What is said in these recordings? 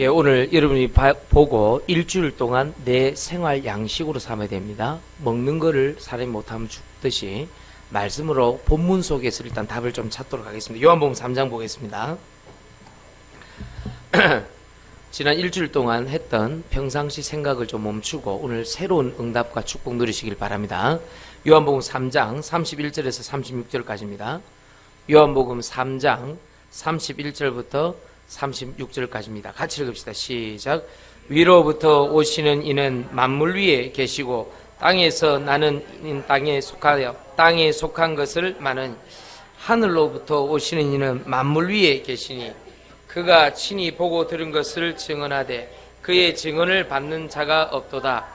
예, 오늘 여러분이 보고 일주일 동안 내 생활 양식으로 삼아야 됩니다. 먹는 거를 사람이 못하면 죽듯이 말씀으로 본문 속에서 일단 답을 좀 찾도록 하겠습니다. 요한복음 3장 보겠습니다. 지난 일주일 동안 했던 평상시 생각을 좀 멈추고 오늘 새로운 응답과 축복 누리시길 바랍니다. 요한복음 3장 31절에서 36절까지입니다. 요한복음 3장 31절부터 36절까지입니다. 같이 읽읍시다. 시작. 위로부터 오시는 이는 만물 위에 계시고 땅에서 나는 땅에 속하여 땅에 속한 것을 많은 하늘로부터 오시는 이는 만물 위에 계시니 그가 친히 보고 들은 것을 증언하되 그의 증언을 받는 자가 없도다.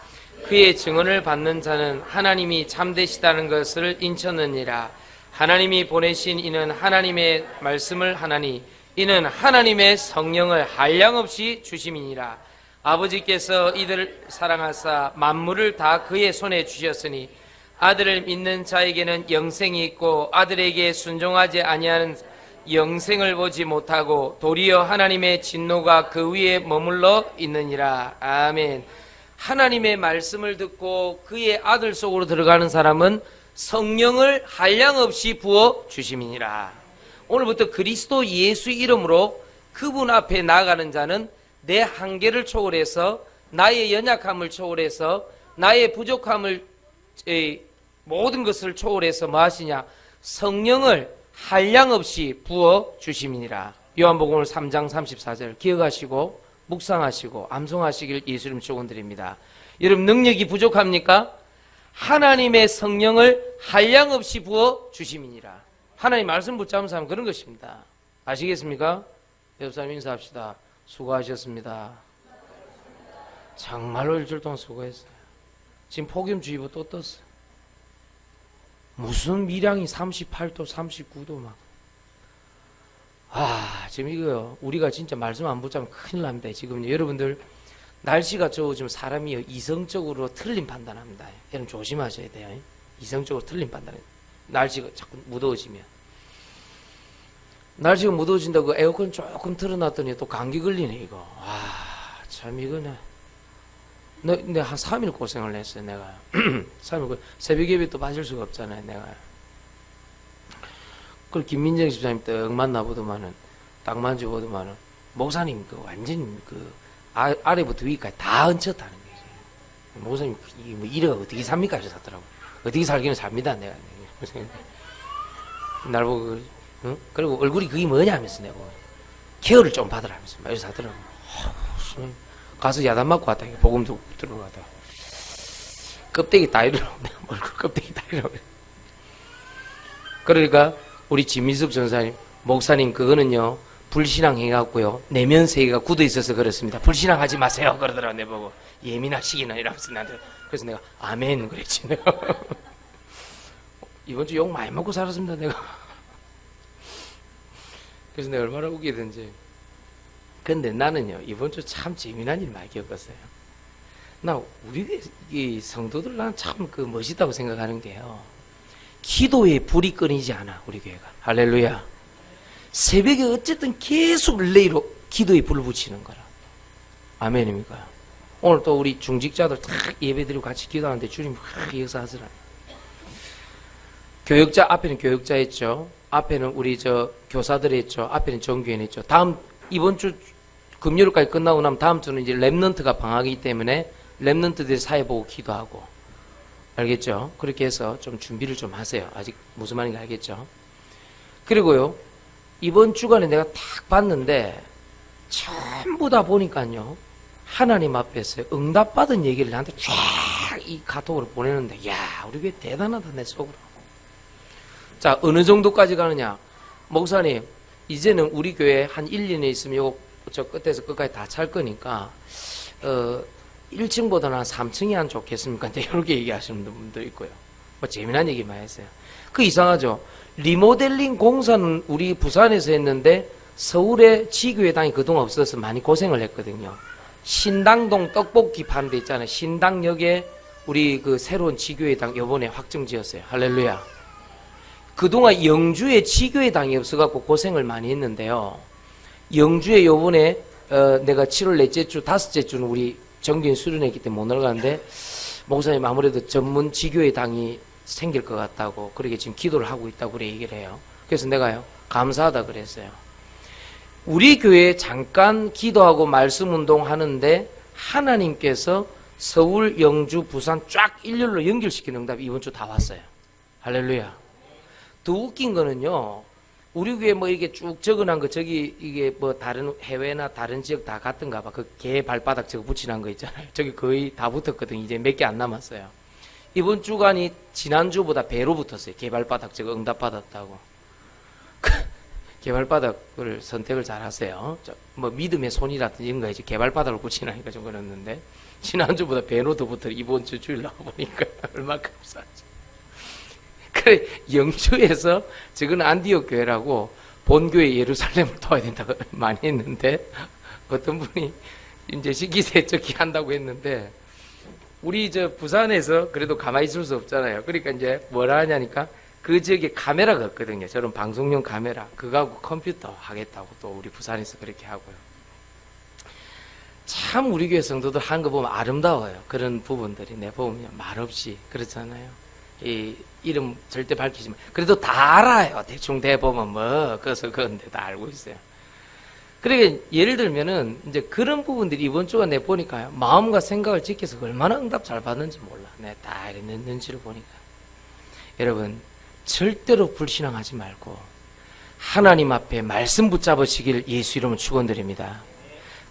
그의 증언을 받는 자는 하나님이 참되시다는 것을 인쳤느니라. 하나님이 보내신 이는 하나님의 말씀을 하나니 이는 하나님의 성령을 한량없이 주심이니라. 아버지께서 이들을 사랑하사 만물을 다 그의 손에 주셨으니 아들을 믿는 자에게는 영생이 있고 아들에게 순종하지 아니하는 영생을 보지 못하고 도리어 하나님의 진노가 그 위에 머물러 있느니라. 아멘. 하나님의 말씀을 듣고 그의 아들 속으로 들어가는 사람은 성령을 한량없이 부어 주심이니라. 오늘부터 그리스도 예수 이름으로 그분 앞에 나아가는 자는 내 한계를 초월해서 나의 연약함을 초월해서 나의 부족함을 모든 것을 초월해서 뭐 하시냐? 성령을 한량없이 부어 주심이니라. 요한복음 3장 34절 기억하시고 묵상하시고 암송하시길 예수 이름 축원드립니다. 여러분 능력이 부족합니까? 하나님의 성령을 한량없이 부어 주심이니라. 하나님 말씀 붙잡은 사람은 그런 것입니다. 아시겠습니까? 옆 사람 인사합시다. 수고하셨습니다. 정말로 일주일 동안 수고했어요. 지금 폭염주의보 또 떴어요. 무슨 밀양이 38도 39도 막. 지금 이거 우리가 진짜 말씀 안 붙잡으면 큰일 납니다. 지금 여러분들 날씨가 좋아지면 사람이 이성적으로 틀린 판단합니다. 여러분 조심하셔야 돼요. 이성적으로 틀린 판단. 날씨가 자꾸 무더워지면. 날씨가 무더워진다고 에어컨 조금 틀어놨더니 또 감기 걸리네, 이거. 참, 이거네. 내가 한 3일 고생을 했어요, 내가. 3일 새벽 예배 또 빠질 수가 없잖아요, 내가. 그걸 김민정 집사님 떡 만나보더만은, 딱 만져보더만은, 목사님, 완전 아래부터 위까지 다 얹혔다는 거지. 목사님, 이래가 어떻게 삽니까? 이래서 하더라고. 어떻게 살기는 삽니다, 내가. 날 보고, 응? 그리고 얼굴이 그게 뭐냐 하면서 내가 케어를 좀 받으라면서 막 이래서 하더라고. 가서 야단 맞고 왔다. 복음 듣고 들어가다. 껍데기 따위라고. 얼굴 껍데기 따위라고. 그러니까 우리 진민숙 전사님, 목사님 그거는요 불신앙 해갖고요 내면 세계가 굳어 있어서 그렇습니다. 불신앙 하지 마세요. 그러더라고. 내보고 예민하시기나 이러면서 나한테. 그래서 내가 아멘 그랬지 내가. 이번 주 욕 많이 먹고 살았습니다 내가. 그래서 내가 얼마나 웃기든지. 근데 나는요 이번 주 참 재미난 일 많이 겪었어요. 나 우리 이 성도들 난 참 멋있다고 생각하는 게요. 기도에 불이 끊이지 않아 우리 교회가. 할렐루야. 새벽에 어쨌든 계속 릴레이로 기도에 불을 붙이는 거라. 아멘입니까? 오늘 또 우리 중직자들 딱 예배드리고 같이 기도하는데 주님 역사하시라. 교역자 앞에는 교역자 했죠. 앞에는 우리 교사들 했죠. 앞에는 정교인 했죠. 이번 주 금요일까지 끝나고 나면 다음 주는 이제 랩넌트가 방학이기 때문에 랩넌트들이 사회 보고 기도하고. 알겠죠? 그렇게 해서 좀 준비를 좀 하세요. 아직 무슨 말인지 알겠죠? 그리고요, 이번 주간에 내가 딱 봤는데, 전부 다 보니까요, 하나님 앞에서 응답받은 얘기를 나한테 쫙 이 카톡으로 보내는데, 야, 우리 교회 대단하다, 내 속으로. 자, 어느 정도까지 가느냐? 목사님, 이제는 우리 교회 한 1, 2년 있으면 저 끝에서 끝까지 다 찰 거니까, 1층보다는 한 3층이 안 좋겠습니까? 이렇게 얘기하시는 분도 있고요. 뭐 재미난 얘기 많이 했어요. 그 이상하죠? 리모델링 공사는 우리 부산에서 했는데 서울의 지교회당이 그동안 없어서 많이 고생을 했거든요. 신당동 떡볶이 파는 데 있잖아요. 신당역에 우리 새로운 지교회당 이번에 확정 지었어요. 할렐루야. 그동안 영주에 지교회당이 없어갖고 고생을 많이 했는데요. 영주에 요번에 내가 7월 넷째 주, 다섯째 주는 우리 정기인 수련회이기 때문에 못 나가는데 목사님 아무래도 전문 지교회 당이 생길 것 같다고 그렇게 지금 기도를 하고 있다고 그래 얘기를 해요. 그래서 내가요 감사하다 그랬어요. 우리 교회에 잠깐 기도하고 말씀 운동 하는데 하나님께서 서울, 영주, 부산 쫙 일렬로 연결시키는 응답이 이번 주 다 왔어요. 할렐루야. 더 웃긴 거는요, 우리 교회 뭐 이렇게 쭉 적어놓은 거 저기 이게 뭐 다른 해외나 다른 지역 다 같은가 봐. 그 개 발바닥 저거 붙이는 거 있잖아요. 저기 거의 다 붙었거든. 이제 몇 개 안 남았어요. 이번 주간이 지난주보다 배로 붙었어요. 개 발바닥 저거 응답 받았다고. 개 발바닥을 선택을 잘 하세요. 뭐 믿음의 손이라든지 이런 거 이제 개 발바닥을 붙이나니까 좀 그랬는데 지난주보다 배로 더 붙어. 이번 주 주일 나와보니까 얼마나 감사하지. 그래, 영주에서 저건 안디옥 교회라고 본교회 예루살렘을 도와야 된다고 많이 했는데 어떤 분이 이제 시기세척기 한다고 했는데 우리 저 부산에서 그래도 가만히 있을 수 없잖아요. 그러니까 이제 뭐라 하냐니까 그 지역에 카메라가 없거든요. 저런 방송용 카메라 그거하고 컴퓨터 하겠다고 또 우리 부산에서 그렇게 하고요. 참 우리 교회 성도들 한 거 보면 아름다워요. 그런 부분들이 내 보면 말없이 그렇잖아요. 이 이름 절대 밝히지 마. 그래도 다 알아요. 대충 대보면 뭐 그래서 그건데 다 알고 있어요. 그러니까 예를 들면은 이제 그런 부분들이 이번 주가 내 보니까요. 마음과 생각을 지켜서 얼마나 응답 잘 받는지 몰라. 내 다 눈치를 보니까. 여러분 절대로 불신앙하지 말고 하나님 앞에 말씀 붙잡으시길 예수 이름으로 축원드립니다.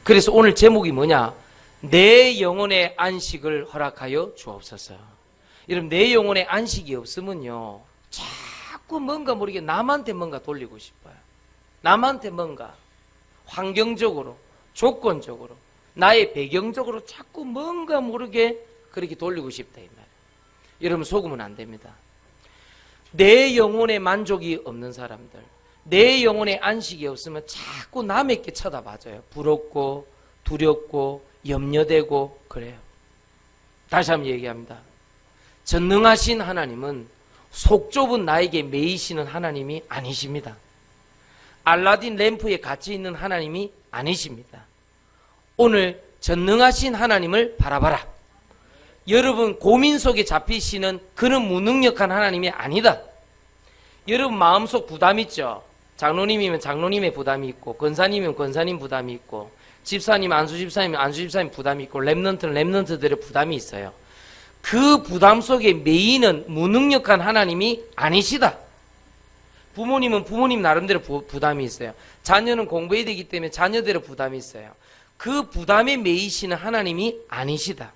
그래서 오늘 제목이 뭐냐? 내 영혼의 안식을 허락하여 주옵소서. 여러분 내 영혼에 안식이 없으면요 자꾸 뭔가 모르게 남한테 뭔가 돌리고 싶어요. 남한테 뭔가 환경적으로 조건적으로 나의 배경적으로 자꾸 뭔가 모르게 그렇게 돌리고 싶다 이 말이에요. 여러분 속으면 안 됩니다. 내 영혼에 만족이 없는 사람들, 내 영혼에 안식이 없으면 자꾸 남에게 쳐다봐줘요. 부럽고 두렵고 염려되고 그래요. 다시 한번 얘기합니다. 전능하신 하나님은 속 좁은 나에게 매이시는 하나님이 아니십니다. 알라딘 램프에 갇혀 있는 하나님이 아니십니다. 오늘 전능하신 하나님을 바라봐라. 여러분 고민 속에 잡히시는 그런 무능력한 하나님이 아니다. 여러분 마음속 부담 있죠? 장로님이면 장로님의 부담이 있고 권사님이면 권사님 부담이 있고 집사님 안수집사님이면 안수집사님 부담이 있고 랩런트는 랩런트들의 부담이 있어요. 그 부담 속에 매이는 무능력한 하나님이 아니시다. 부모님은 부모님 나름대로 부담이 있어요. 자녀는 공부해야 되기 때문에 자녀대로 부담이 있어요. 그 부담에 매이시는 하나님이 아니시다.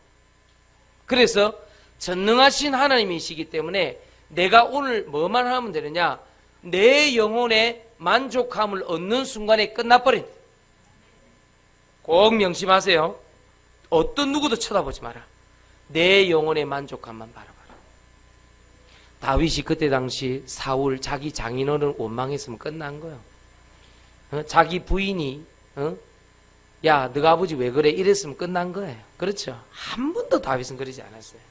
그래서 전능하신 하나님이시기 때문에 내가 오늘 뭐만 하면 되느냐? 내 영혼의 만족함을 얻는 순간에 끝나버린. 꼭 명심하세요. 어떤 누구도 쳐다보지 마라. 내 영혼의 만족함만 바라봐라. 다윗이 그때 당시 사울 자기 장인어른 원망했으면 끝난 거예요. 자기 부인이 야 너가 아버지 왜 그래 이랬으면 끝난 거예요. 그렇죠? 한 번도 다윗은 그러지 않았어요.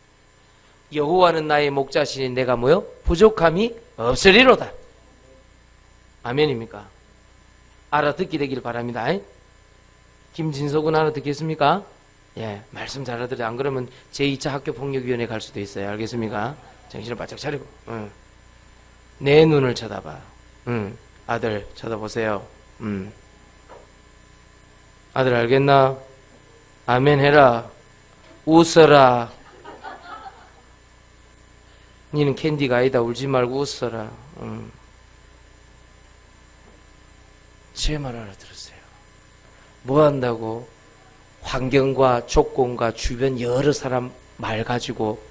여호와는 나의 목자시니 내가 뭐요? 부족함이 없으리로다. 아멘입니까? 알아듣게 되길 바랍니다. 김진석은 알아듣겠습니까? 예, 말씀 잘 알아들어요. 안 그러면 제2차 학교폭력위원회 갈 수도 있어요. 알겠습니까? 정신을 바짝 차리고. 내 눈을 쳐다봐. 아들 쳐다보세요. 아들 알겠나? 아멘 해라. 웃어라. 니는 캔디가 아니다. 울지 말고 웃어라. 제 말 알아들었어요. 뭐 한다고? 환경과 조건과 주변 여러 사람 말 가지고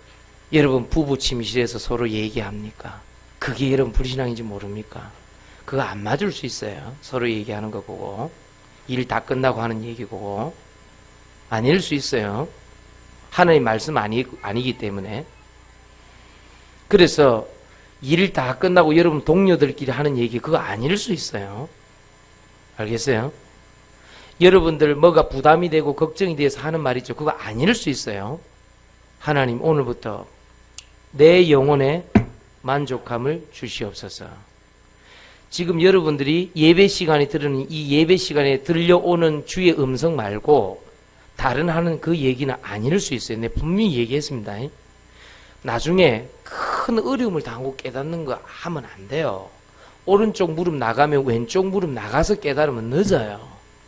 여러분 부부 침실에서 서로 얘기합니까? 그게 여러분 불신앙인지 모릅니까? 그거 안 맞을 수 있어요. 서로 얘기하는 거 보고 일 다 끝나고 하는 얘기 보고 아닐 수 있어요. 하나님 말씀 아니기 때문에. 그래서 일 다 끝나고 여러분 동료들끼리 하는 얘기 그거 아닐 수 있어요. 알겠어요? 여러분들 뭐가 부담이 되고 걱정이 돼서 하는 말 있죠. 그거 아닐 수 있어요. 하나님 오늘부터 내 영혼에 만족함을 주시옵소서. 지금 여러분들이 예배 시간에 들으는 이 예배 시간에 들려오는 주의 음성 말고 다른 하는 그 얘기는 아닐 수 있어요. 내가 분명히 얘기했습니다. 나중에 큰 어려움을 당하고 깨닫는 거 하면 안 돼요. 오른쪽 무릎 나가면 왼쪽 무릎 나가서 깨달으면 늦어요.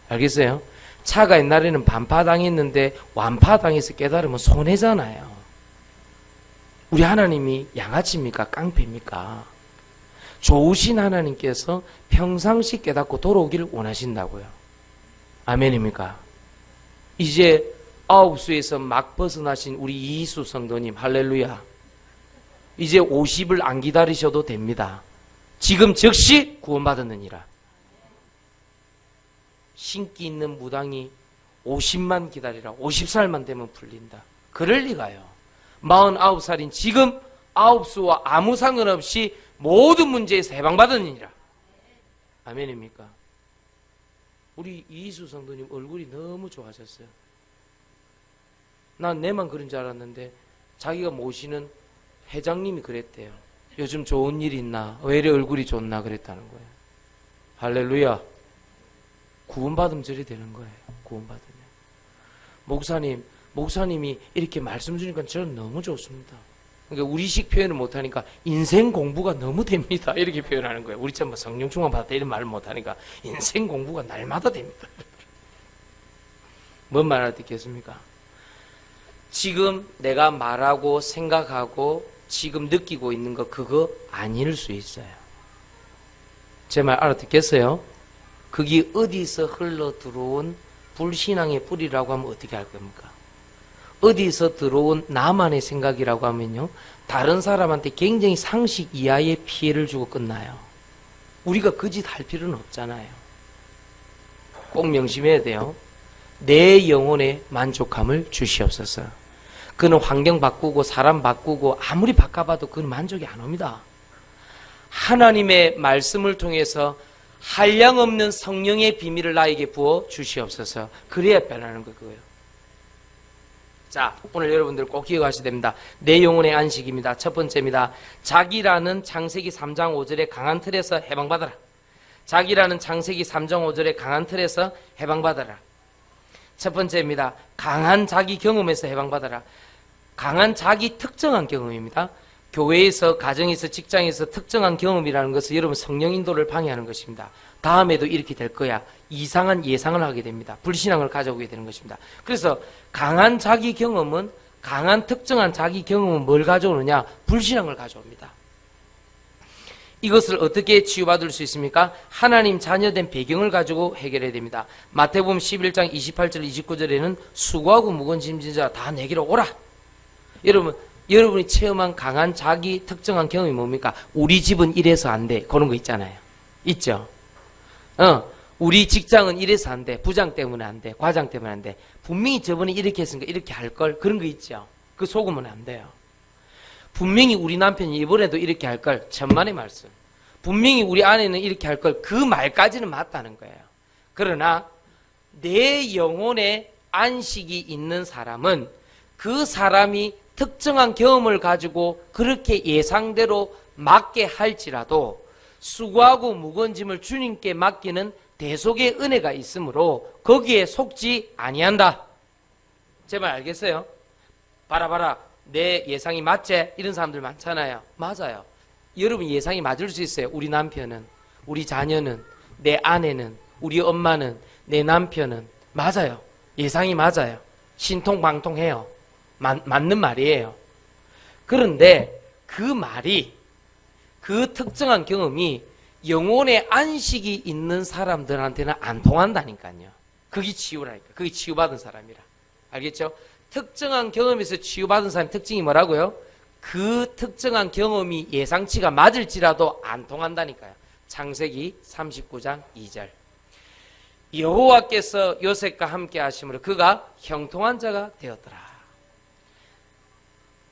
알겠어요? 차가 옛날에는 반파당했는데 완파당해서 깨달으면 손해잖아요. 우리 하나님이 양아치입니까? 깡패입니까? 좋으신 하나님께서 평상시 깨닫고 돌아오기를 원하신다고요. 아멘입니까? 이제 아홉수에서 막 벗어나신 우리 이희수 성도님, 할렐루야. 이제 50을 안 기다리셔도 됩니다. 지금 즉시 구원받았느니라. 신기 있는 무당이 50만 기다리라. 50살만 되면 풀린다. 그럴 리가요. 49살인 지금 아홉수와 아무 상관없이 모든 문제에서 해방받았느니라. 아멘입니까? 우리 이희수 성도님 얼굴이 너무 좋아졌어요. 난 내만 그런 줄 알았는데 자기가 모시는 회장님이 그랬대요. 요즘 좋은 일 있나? 왜 이래 얼굴이 좋나? 그랬다는 거예요. 할렐루야. 구원받으면 저리 되는 거예요. 구원받으면. 목사님이 이렇게 말씀 주니까 저는 너무 좋습니다. 그러니까 우리식 표현을 못하니까 인생 공부가 너무 됩니다. 이렇게 표현하는 거예요. 우리처럼 성령 충만 받았다 이런 말을 못하니까 인생 공부가 날마다 됩니다. 뭔 말을 듣겠습니까? 지금 내가 말하고 생각하고 지금 느끼고 있는 거 그거 아닐 수 있어요. 제 말 알아듣겠어요? 그게 어디서 흘러 들어온 불신앙의 뿌리라고 하면 어떻게 할 겁니까? 어디서 들어온 나만의 생각이라고 하면요, 다른 사람한테 굉장히 상식 이하의 피해를 주고 끝나요. 우리가 그 짓 할 필요는 없잖아요. 꼭 명심해야 돼요. 내 영혼에 만족함을 주시옵소서. 그는 환경 바꾸고 사람 바꾸고 아무리 바꿔봐도 그는 만족이 안 옵니다. 하나님의 말씀을 통해서 한량없는 성령의 비밀을 나에게 부어 주시옵소서. 그래야 변하는 거고요. 자, 오늘 여러분들 꼭 기억하셔야 됩니다. 내 영혼의 안식입니다. 첫 번째입니다. 자기라는 창세기 3장 5절의 강한 틀에서 해방받아라. 자기라는 창세기 3장 5절의 강한 틀에서 해방받아라. 첫 번째입니다. 강한 자기 경험에서 해방받아라. 강한 자기 특정한 경험입니다. 교회에서, 가정에서, 직장에서 특정한 경험이라는 것은 여러분 성령 인도를 방해하는 것입니다. 다음에도 이렇게 될 거야. 이상한 예상을 하게 됩니다. 불신앙을 가져오게 되는 것입니다. 그래서 강한 자기 경험은, 강한 특정한 자기 경험은 뭘 가져오느냐? 불신앙을 가져옵니다. 이것을 어떻게 치유받을 수 있습니까? 하나님 자녀된 배경을 가지고 해결해야 됩니다. 마태복음 11장 28절 29절에는 수고하고 무거운 짐진 자 다 내게로 오라. 여러분이 체험한 강한 자기 특정한 경험이 뭡니까? 우리 집은 이래서 안 돼. 그런 거 있잖아요. 있죠? 우리 직장은 이래서 안 돼. 부장 때문에 안 돼. 과장 때문에 안 돼. 분명히 저번에 이렇게 했으니까 이렇게 할 걸. 그런 거 있죠? 그 속으면 안 돼요. 분명히 우리 남편이 이번에도 이렇게 할 걸. 천만의 말씀. 분명히 우리 아내는 이렇게 할 걸. 그 말까지는 맞다는 거예요. 그러나 내 영혼에 안식이 있는 사람은 그 사람이 특정한 경험을 가지고 그렇게 예상대로 맞게 할지라도 수고하고 무거운 짐을 주님께 맡기는 대속의 은혜가 있으므로 거기에 속지 아니한다. 제 말 알겠어요? 봐라 내 예상이 맞지? 이런 사람들 많잖아요. 맞아요. 여러분 예상이 맞을 수 있어요. 우리 남편은, 우리 자녀는, 내 아내는, 우리 엄마는, 내 남편은. 맞아요. 예상이 맞아요. 신통방통해요. 맞는 말이에요. 그런데 그 말이, 그 특정한 경험이 영혼의 안식이 있는 사람들한테는 안 통한다니까요. 그게 치유라니까. 그게 치유받은 사람이라. 알겠죠? 특정한 경험에서 치유받은 사람의 특징이 뭐라고요? 그 특정한 경험이 예상치가 맞을지라도 안 통한다니까요. 창세기 39장 2절. 여호와께서 요셉과 함께 하심으로 그가 형통한 자가 되었더라.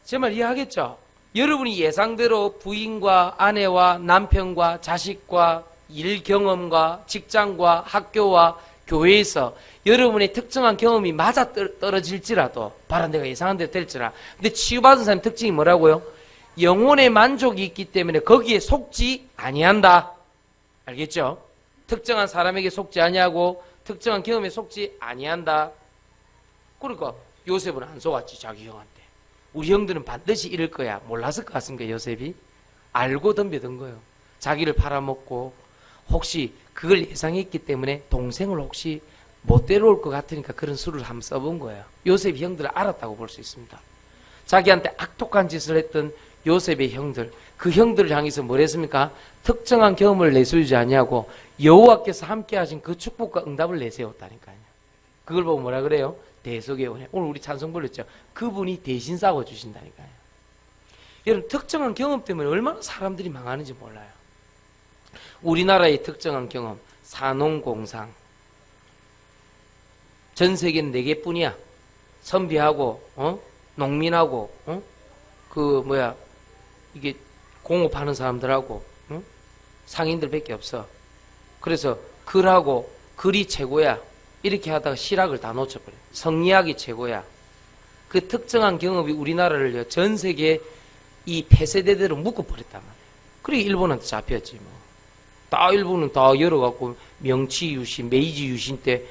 제 말 이해하겠죠? 여러분이 예상대로 부인과 아내와 남편과 자식과 일 경험과 직장과 학교와 교회에서 여러분의 특정한 경험이 맞아 떨어질지라도, 바로 내가 예상한 대로 될지라. 근데 치유받은 사람의 특징이 뭐라고요? 영혼의 만족이 있기 때문에 거기에 속지 아니한다. 알겠죠? 특정한 사람에게 속지 아니하고 특정한 경험에 속지 아니한다. 그러니까 요셉은 안 속았지, 자기 형한테. 우리 형들은 반드시 이럴 거야. 몰랐을 것 같습니까, 요셉이? 알고 덤벼든 거예요. 자기를 팔아먹고 혹시 그걸 예상했기 때문에 동생을 혹시 못 데려올 것 같으니까 그런 수를 한번 써본 거예요. 요셉이 형들을 알았다고 볼 수 있습니다. 자기한테 악독한 짓을 했던 요셉의 형들, 그 형들을 향해서 뭘 했습니까? 특정한 경험을 내세우지 아니하고 여호와께서 함께 하신 그 축복과 응답을 내세웠다니까요. 그걸 보고 뭐라 그래요? 대속의 은혜. 오늘 우리 찬송 불렀죠. 그분이 대신 싸워주신다니까요. 여러분, 특정한 경험 때문에 얼마나 사람들이 망하는지 몰라요. 우리나라의 특정한 경험, 산농공상. 전 세계는 4개뿐이야. 선비하고 농민하고 이게 공업하는 사람들하고 상인들밖에 없어. 그래서 글이 최고야. 이렇게 하다가 실학을 다 놓쳐버려. 성리학이 최고야. 그 특정한 경험이 우리나라를 전 세계 이 폐세대대로 묶어버렸단 말이야. 그래 일본한테 잡혔지 뭐. 다 일본은 다 열어갖고 명치 유신, 메이지 유신 때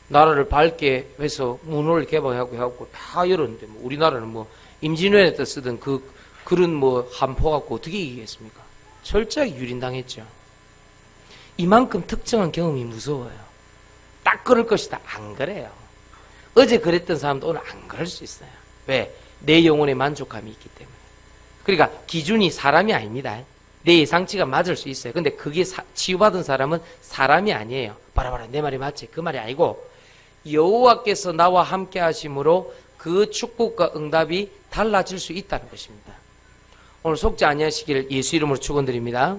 나라를 밝게 해서 문호를 개방하고 해갖고 다 열었는데 뭐 우리나라는 뭐 임진왜란 때 쓰던 그런 뭐 한포 갖고 어떻게 이기겠습니까? 철저하게 유린당했죠. 이만큼 특정한 경험이 무서워요. 딱 그럴 것이다. 안 그래요. 어제 그랬던 사람도 오늘 안 그럴 수 있어요. 왜? 내 영혼의 만족감이 있기 때문에. 그러니까 기준이 사람이 아닙니다. 내 예상치가 맞을 수 있어요. 근데 그게 치유받은 사람은 사람이 아니에요. 봐라 내 말이 맞지? 그 말이 아니고 여호와께서 나와 함께 하심으로 그 축복과 응답이 달라질 수 있다는 것입니다. 오늘 속지 아니하시기를 예수 이름으로 축원드립니다.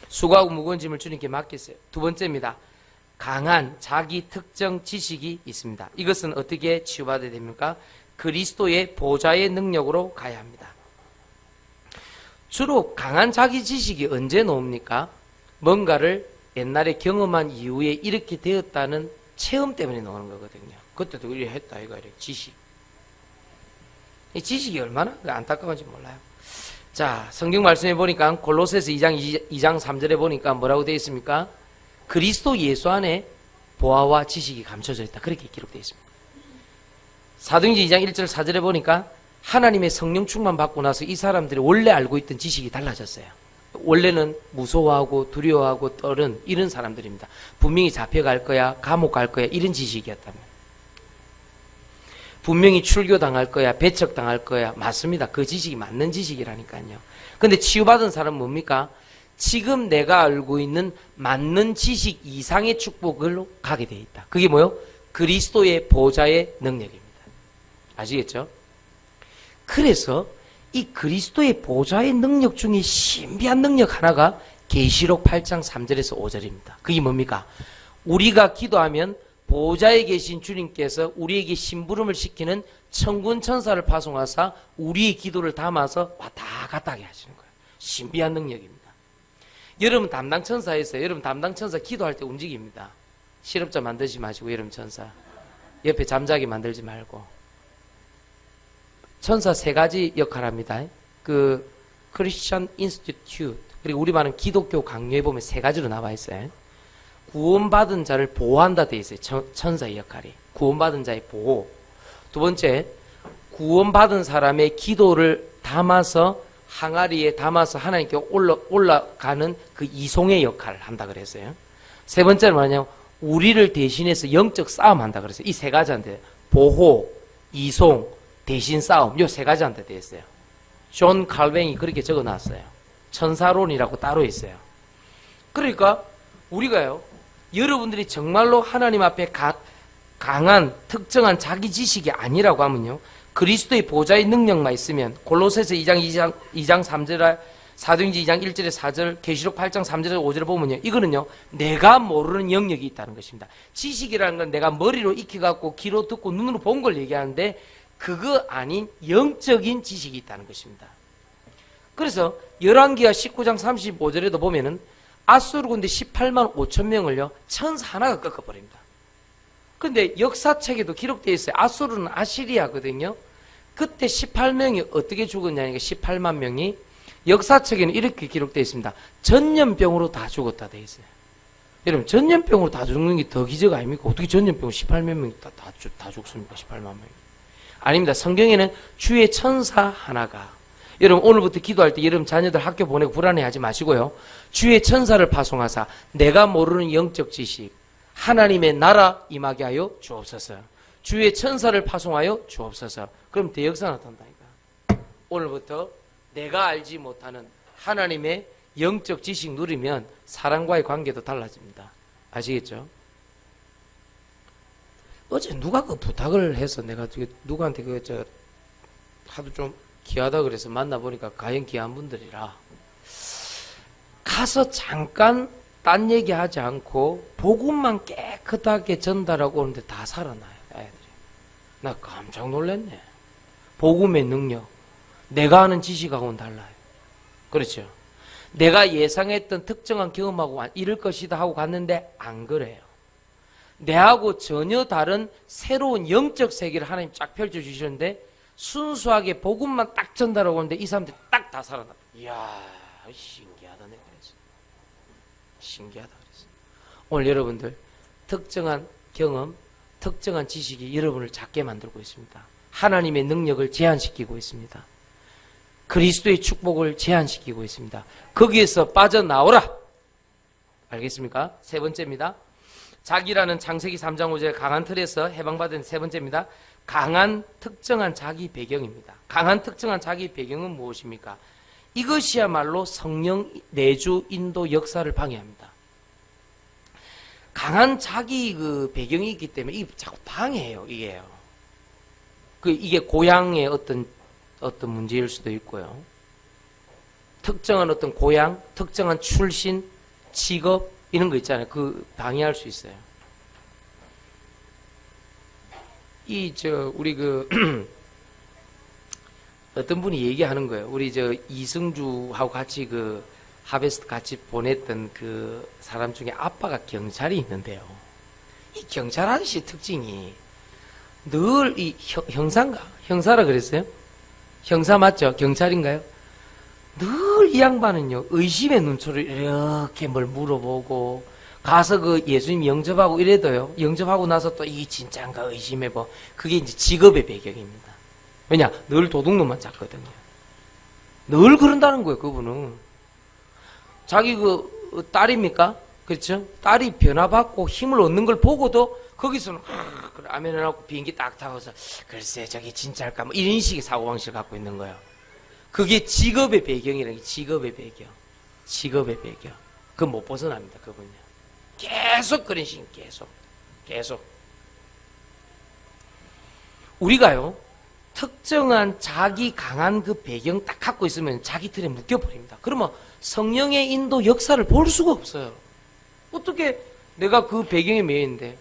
수고하고 무거운 짐을 주님께 맡기세요. 두 번째입니다. 강한 자기 특정 지식이 있습니다. 이것은 어떻게 치유받아야 됩니까? 그리스도의 보좌의 능력으로 가야 합니다. 주로 강한 자기 지식이 언제 나옵니까? 뭔가를 옛날에 경험한 이후에 이렇게 되었다는 체험 때문에 나오는 거거든요. 그때도 이래 했다 이거 이래 지식. 이 지식이 얼마나 안타까운지 몰라요. 자, 성경 말씀해 보니까 골로새서 2장 3절에 보니까 뭐라고 되어 있습니까? 그리스도 예수 안에 보아와 지식이 감춰져 있다. 그렇게 기록되어 있습니다. 사도행전 2장 1절 4절에 보니까 하나님의 성령 충만 받고 나서 이 사람들이 원래 알고 있던 지식이 달라졌어요. 원래는 무서워하고 두려워하고 떨은 이런 사람들입니다. 분명히 잡혀갈 거야, 감옥 갈 거야 이런 지식이었다면, 분명히 출교당할 거야, 배척당할 거야. 맞습니다. 그 지식이 맞는 지식이라니까요. 근데 치유받은 사람은 뭡니까? 지금 내가 알고 있는 맞는 지식 이상의 축복으로 가게 돼 있다. 그게 뭐요? 그리스도의 보좌의 능력입니다. 아시겠죠? 그래서 이 그리스도의 보좌의 능력 중에 신비한 능력 하나가 계시록 8장 3절에서 5절입니다. 그게 뭡니까? 우리가 기도하면 보좌에 계신 주님께서 우리에게 심부름을 시키는 천군 천사를 파송하사 우리의 기도를 담아서 왔다 갔다 하게 하시는 거예요. 신비한 능력입니다. 여러분 담당 천사에서 여러분 담당 천사 기도할 때 움직입니다. 실업자 만들지 마시고 여러분 천사 옆에 잠자게 만들지 말고. 천사 3가지 역할합니다. 그 크리스천 인스티튜트 그리고 우리 말은 기독교 강요에 보면 3가지로 나와 있어요. 구원받은 자를 보호한다 돼 있어요. 천사의 역할이 구원받은 자의 보호. 두 번째, 구원받은 사람의 기도를 담아서 항아리에 담아서 하나님께 올라가는 그 이송의 역할을 한다 그랬어요. 세 번째는 뭐냐면 우리를 대신해서 영적 싸움 한다 그랬어요. 이 3가지한테 보호, 이송, 대신 싸움 요 3가지한테 되어 있어요. 존 칼뱅이 그렇게 적어놨어요. 천사론이라고 따로 있어요. 그러니까 우리가요, 여러분들이 정말로 하나님 앞에 강한 특정한 자기 지식이 아니라고 하면요, 그리스도의 보좌의 능력만 있으면 골로새서 2장 3절, 사도행전 2장 1절에 4절, 계시록 8장 3절에 5절을 보면요, 이거는요 내가 모르는 영역이 있다는 것입니다. 지식이라는 건 내가 머리로 익혀갖고 귀로 듣고 눈으로 본 걸 얘기하는데 그거 아닌 영적인 지식이 있다는 것입니다. 그래서 열왕기하 19장 35절에도 보면은 아수르 군대 18만 5천 명을요 천사 하나가 꺾어버립니다. 근데 역사책에도 기록되어 있어요. 아수르는 아시리아거든요. 그때 18명이 어떻게 죽었냐니까 18만 명이 역사책에는 이렇게 기록되어 있습니다. 전염병으로 다 죽었다 되어 있어요. 여러분, 전염병으로 다 죽는 게 더 기적 아닙니까? 어떻게 전염병 18만 명이 다 죽습니까? 18만 명이. 아닙니다. 성경에는 주의 천사 하나가, 여러분 오늘부터 기도할 때 여러분 자녀들 학교 보내고 불안해하지 마시고요. 주의 천사를 파송하사 내가 모르는 영적 지식, 하나님의 나라 임하게 하여 주옵소서. 주의 천사를 파송하여 주옵소서. 그럼 대역사 나타난다니까. 오늘부터 내가 알지 못하는 하나님의 영적 지식 누리면 사람과의 관계도 달라집니다. 아시겠죠? 어제 누가 그 부탁을 해서 내가 누구한테 하도 좀 귀하다 그래서 만나보니까 가연 귀한 분들이라 가서 잠깐 딴 얘기하지 않고 복음만 깨끗하게 전달하고 오는데 다 살아나요. 애들이. 나 깜짝 놀랐네. 복음의 능력, 내가 아는 지식하고는 달라요. 그렇죠? 내가 예상했던 특정한 경험하고 이럴 것이다 하고 갔는데 안 그래요. 내하고 전혀 다른 새로운 영적 세계를 하나님 쫙 펼쳐주시는데 순수하게 복음만 딱 전달하고 오는데 이 사람들이 딱 다 살아나. 이야, 신기하다 내가 그랬어. 신기하다 그랬어. 오늘 여러분들 특정한 경험, 특정한 지식이 여러분을 작게 만들고 있습니다. 하나님의 능력을 제한시키고 있습니다. 그리스도의 축복을 제한시키고 있습니다. 거기에서 빠져나오라. 알겠습니까? 세 번째입니다. 자기라는 창세기 3장 5절 강한 틀에서 해방받은 세 번째입니다. 강한 특정한 자기 배경입니다. 강한 특정한 자기 배경은 무엇입니까? 이것이야말로 성령 내주 인도 역사를 방해합니다. 강한 자기 그 배경이 있기 때문에 이게 자꾸 방해해요. 이게 고향의 어떤 문제일 수도 있고요. 특정한 어떤 고향, 특정한 출신, 직업 이런 거 있잖아요. 그 방해할 수 있어요. 우리 어떤 분이 얘기하는 거예요. 우리 이승주하고 같이 하베스트 같이 보냈던 그 사람 중에 아빠가 경찰이 있는데요. 이 경찰 아저씨 특징이 늘 이 형사라 그랬어요? 형사 맞죠? 경찰인가요? 늘 이 양반은요, 의심의 눈초를 이렇게 뭘 물어보고, 가서 예수님 영접하고 이래도요, 영접하고 나서 또 이게 진짜인가 의심해보. 그게 이제 직업의 배경입니다. 왜냐? 늘 도둑놈만 잡거든요. 늘 그런다는 거예요, 그분은. 자기 딸입니까? 그렇죠? 딸이 변화받고 힘을 얻는 걸 보고도 거기서는, 그래, 아멘을 하고 비행기 딱 타고서, 글쎄, 저게 진짜일까? 뭐 이런 식의 사고방식을 갖고 있는 거예요. 그게 직업의 배경이라는 게 직업의 배경. 직업의 배경. 그거 못 벗어납니다, 그분요. 계속 그런 식인 계속. 우리가요, 특정한 자기 강한 그 배경 딱 갖고 있으면 자기 틀에 묶여버립니다. 그러면 성령의 인도 역사를 볼 수가 없어요. 어떻게 내가 그 배경에 매인데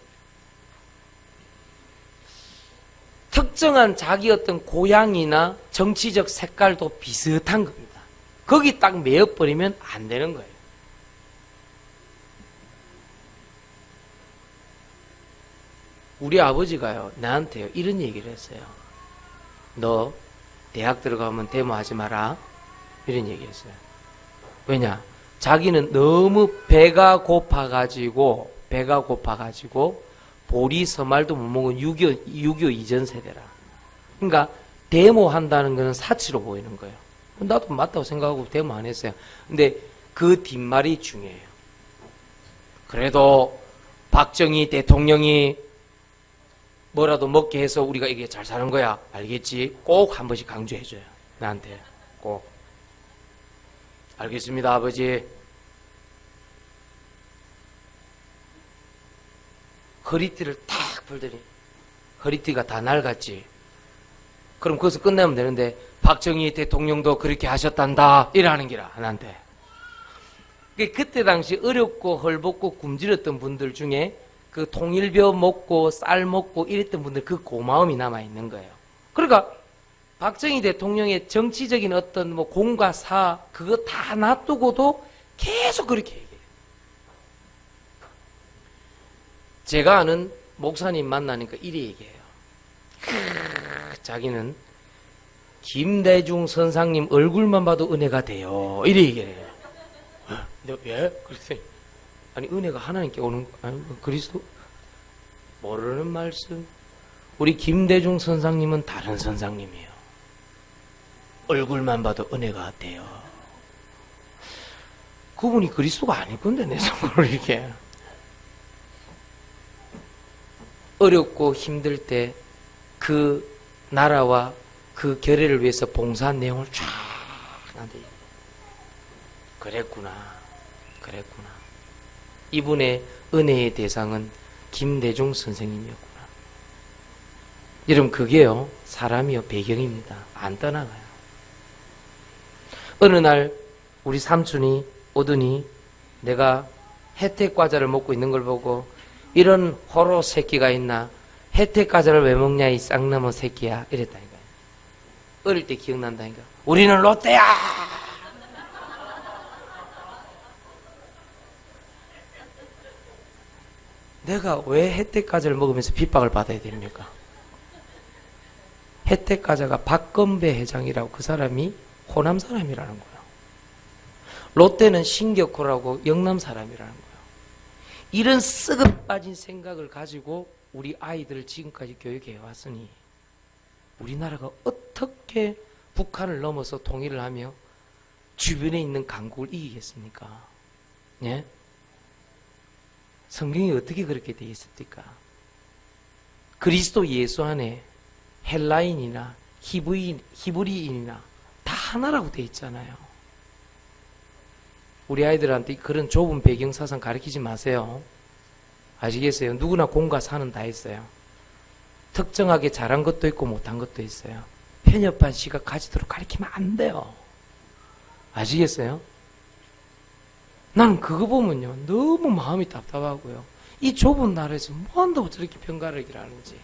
특정한 자기 어떤 고향이나 정치적 색깔도 비슷한 겁니다. 거기 딱 매여버리면 안 되는 거예요. 우리 아버지가요, 나한테요, 이런 얘기를 했어요. 너 대학 들어가면 데모하지 마라. 이런 얘기 했어요. 왜냐? 자기는 너무 배가 고파가지고 보리 서말도 못 먹은 6.25 이전 세대라. 그러니까 데모한다는 것은 사치로 보이는 거예요. 나도 맞다고 생각하고 데모 안 했어요. 근데 그 뒷말이 중요해요. 그래도 박정희 대통령이 뭐라도 먹게 해서 우리가 이게 잘 사는 거야. 알겠지? 꼭 한 번씩 강조해줘요. 나한테 꼭. 알겠습니다, 아버지. 허리띠를 탁 풀더니 허리띠가 다 낡았지. 그럼 거기서 끝내면 되는데 박정희 대통령도 그렇게 하셨단다 이러는 기라 나한테. 그때 당시 어렵고 헐벗고 굶주렸던 분들 중에 그 통일벼 먹고 쌀 먹고 이랬던 분들 그 고마움이 남아있는 거예요. 그러니까 박정희 대통령의 정치적인 어떤 뭐 공과 사 그거 다 놔두고도 계속 그렇게 얘기해요. 제가 아는 목사님 만나니까 이리 얘기해요. 자기는 김대중 선상님 얼굴만 봐도 은혜가 돼요. 이래 얘기해요. 왜? 그랬더니 아니 은혜가 하나님께 오는 아니, 그리스도 모르는 말씀. 우리 김대중 선상님은 다른 선상님이에요. 얼굴만 봐도 은혜가 돼요. 그분이 그리스도가 아닐 건데 내 속으로 이렇게 어렵고 힘들 때 그 나라와 그 결의를 위해서 봉사한 내용을 쫙 나한테 그랬구나. 이분의 은혜의 대상은 김대중 선생님이었구나. 여러분 그게요 사람이요 배경입니다. 안 떠나가요. 어느 날 우리 삼촌이 오더니 내가 혜택 과자를 먹고 있는 걸 보고 이런 호로 새끼가 있나? 혜택 과자를 왜 먹냐 이 쌍놈의 새끼야 이랬다니까요. 어릴 때 기억난다니까. 우리는 롯데야. 내가 왜 혜택 과자를 먹으면서 핍박을 받아야 됩니까? 혜택 과자가 박건배 회장이라고 그 사람이 호남 사람이라는 거예요. 롯데는 신격호라고 영남 사람이라는 거예요. 이런 썩어 빠진 생각을 가지고 우리 아이들을 지금까지 교육해 왔으니 우리나라가 어떻게 북한을 넘어서 통일을 하며 주변에 있는 강국을 이기겠습니까? 예? 성경이 어떻게 그렇게 되어 있습니까? 그리스도 예수 안에 헬라인이나 히브리인이나 다 하나라고 되어 있잖아요. 우리 아이들한테 그런 좁은 배경 사상 가르치지 마세요. 아시겠어요? 누구나 공과 사는 다 있어요. 특정하게 잘한 것도 있고 못한 것도 있어요. 편협한 시각 가지도록 가르치면 안 돼요. 아시겠어요? 나는 그거 보면요 너무 마음이 답답하고요. 이 좁은 나라에서 뭐 한다고 저렇게 평가를 하는지.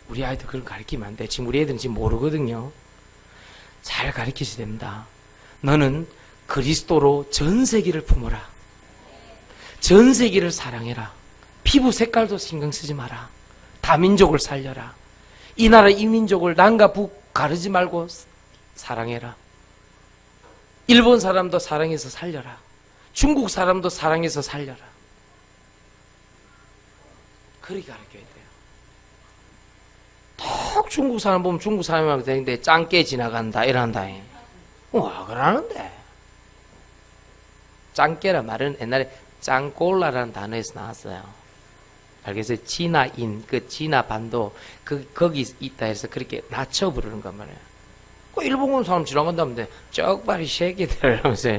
우리 아이들 그걸 가르치면 안 돼. 지금 우리 애들은 지금 모르거든요. 잘 가르치셔야 됩니다. 너는 그리스도로 전 세계를 품어라. 전 세계를 사랑해라. 피부 색깔도 신경 쓰지 마라. 다민족을 살려라. 이 나라 이 민족을 남과 북 가르지 말고 사랑해라. 일본 사람도 사랑해서 살려라. 중국 사람도 사랑해서 살려라. 그렇게 가르쳐야 돼요. 톡 중국 사람 보면 중국 사람이라고 되는데 짱깨 지나간다 이란다. 와 그러는데 짱깨란 말은 옛날에 짱꼴라라는 단어에서 나왔어요. 알겠어요? 진화인, 그 진화반도 거기 있다 해서 그렇게 낮춰 부르는 거 말이에요. 그 일본 사람 지나간다는데 쪽발이 새끼들 하면서